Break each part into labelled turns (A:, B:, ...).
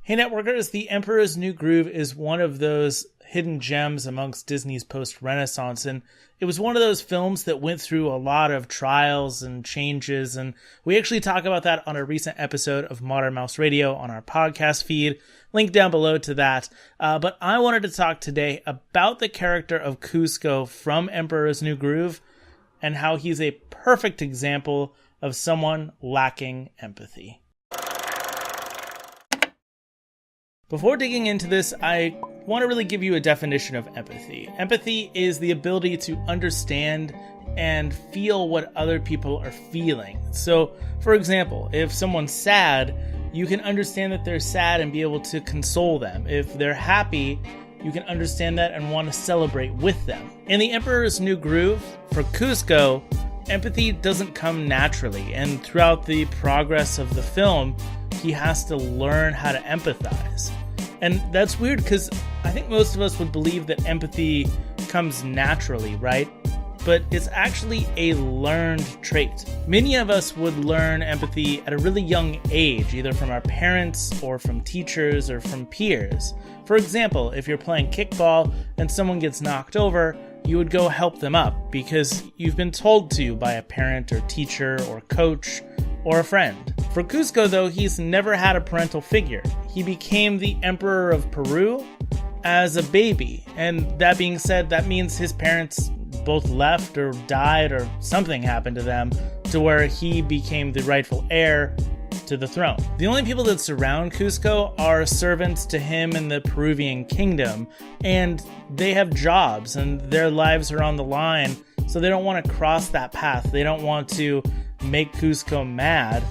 A: Hey networkers, The Emperor's New Groove is one of those hidden gems amongst Disney's post-Renaissance, and it was one of those films that went through a lot of trials and changes, and we actually talk about that on a recent episode of Modern Mouse Radio on our podcast feed. Link down below to that. But I wanted to talk today about the character of Kuzco from Emperor's New Groove and how he's a perfect example of someone lacking empathy. Before digging into this, I want to really give you a definition of empathy. Empathy is the ability to understand and feel what other people are feeling. So, for example, if someone's sad, you can understand that they're sad and be able to console them. If they're happy, you can understand that and want to celebrate with them. In The Emperor's New Groove, for Kuzco, empathy doesn't come naturally, and throughout the progress of the film, he has to learn how to empathize. And that's weird because I think most of us would believe that empathy comes naturally, right? But it's actually a learned trait. Many of us would learn empathy at a really young age, either from our parents or from teachers or from peers. For example, if you're playing kickball and someone gets knocked over, you would go help them up because you've been told to by a parent or teacher or coach or a friend. For Kuzco, though, he's never had a parental figure. He became the Emperor of Peru as a baby, and that being said, that means his parents both left or died or something happened to them to where he became the rightful heir to the throne. The only people that surround Kuzco are servants to him in the Peruvian kingdom, and they have jobs and their lives are on the line, so they don't want to cross that path. They don't want to make Kuzco mad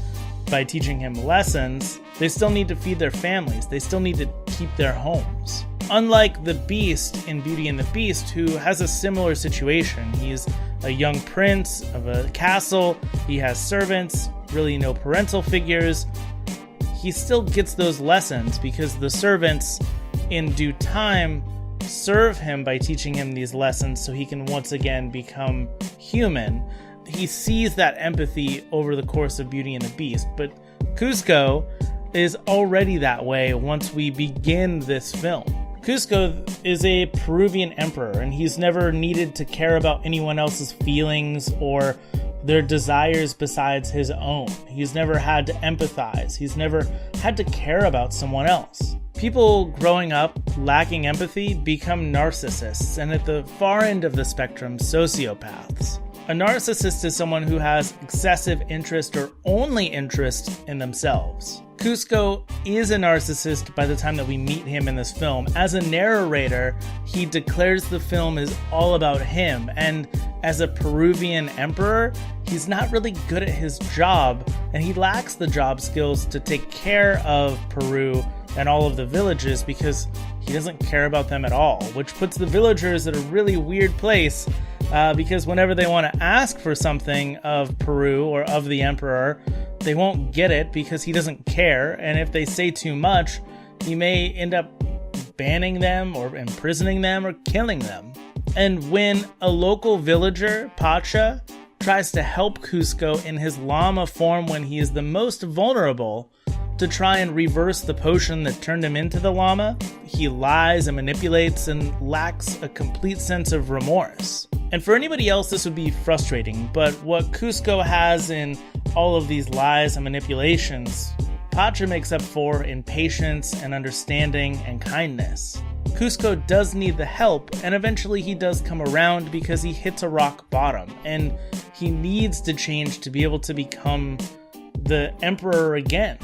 A: by teaching him lessons. They still need to feed their families. They still need to keep their homes. Unlike the Beast in Beauty and the Beast, who has a similar situation. He's a young prince of a castle. He has servants, really no parental figures. He still gets those lessons because the servants, in due time, serve him by teaching him these lessons so he can once again become human. He sees that empathy over the course of Beauty and the Beast, but Kuzco is already that way once we begin this film. Kuzco is a Peruvian emperor, and he's never needed to care about anyone else's feelings or their desires besides his own. He's never had to empathize. He's never had to care about someone else. People growing up lacking empathy become narcissists, and at the far end of the spectrum, sociopaths. A narcissist is someone who has excessive interest or only interest in themselves. Kuzco is a narcissist by the time that we meet him in this film. As a narrator, he declares the film is all about him, and as a Peruvian emperor, he's not really good at his job, and he lacks the job skills to take care of Peru and all of the villages because he doesn't care about them at all, which puts the villagers at a really weird place because whenever they want to ask for something of Peru or of the emperor, they won't get it because he doesn't care, and if they say too much, he may end up banning them or imprisoning them or killing them. And when a local villager, Pacha, tries to help Kuzco in his llama form when he is the most vulnerable to try and reverse the potion that turned him into the llama, he lies and manipulates and lacks a complete sense of remorse. And for anybody else, this would be frustrating, but what Kuzco has in all of these lies and manipulations, Pacha makes up for in patience and understanding and kindness. Kuzco does need the help, and eventually he does come around because he hits a rock bottom, and he needs to change to be able to become the emperor again.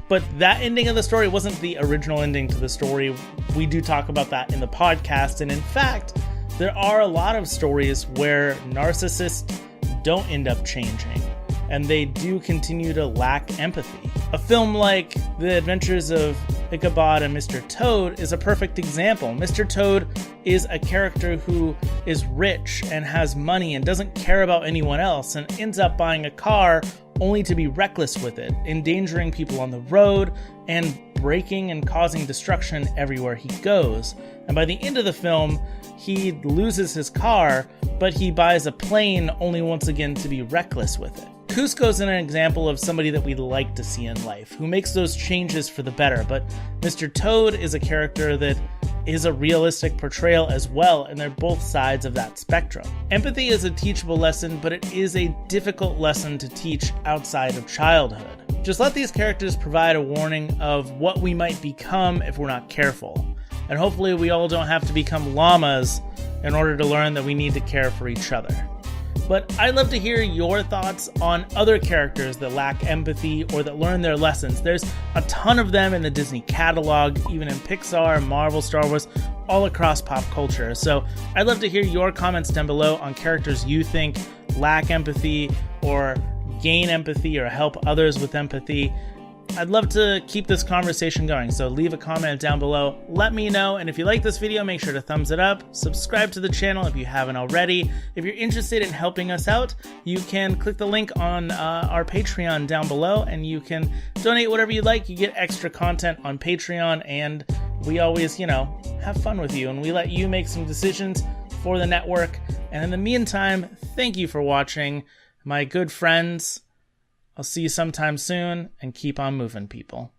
A: But that ending of the story wasn't the original ending to the story. We do talk about that in the podcast, and in fact, there are a lot of stories where narcissists don't end up changing, and they do continue to lack empathy. A film like The Adventures of Ichabod and Mr. Toad is a perfect example. Mr. Toad is a character who is rich and has money and doesn't care about anyone else and ends up buying a car only to be reckless with it, endangering people on the road and breaking and causing destruction everywhere he goes. And by the end of the film, he loses his car, but he buys a plane only once again to be reckless with it. Kuzco's an example of somebody that we'd like to see in life, who makes those changes for the better, but Mr. Toad is a character that is a realistic portrayal as well, and they're both sides of that spectrum. Empathy is a teachable lesson, but it is a difficult lesson to teach outside of childhood. Just let these characters provide a warning of what we might become if we're not careful. And hopefully we all don't have to become llamas in order to learn that we need to care for each other. But I'd love to hear your thoughts on other characters that lack empathy or that learn their lessons. There's a ton of them in the Disney catalog, even in Pixar, Marvel, Star Wars, all across pop culture. So I'd love to hear your comments down below on characters you think lack empathy or gain empathy or help others with empathy. I'd love to keep this conversation going, so leave a comment down below, let me know, and if you like this video, make sure to thumbs it up, subscribe to the channel if you haven't already. If you're interested in helping us out, you can click the link on our Patreon down below, and you can donate whatever you like. You get extra content on Patreon, and we always, have fun with you, and we let you make some decisions for the network. And in the meantime, thank you for watching, my good friends. I'll see you sometime soon, and keep on moving, people.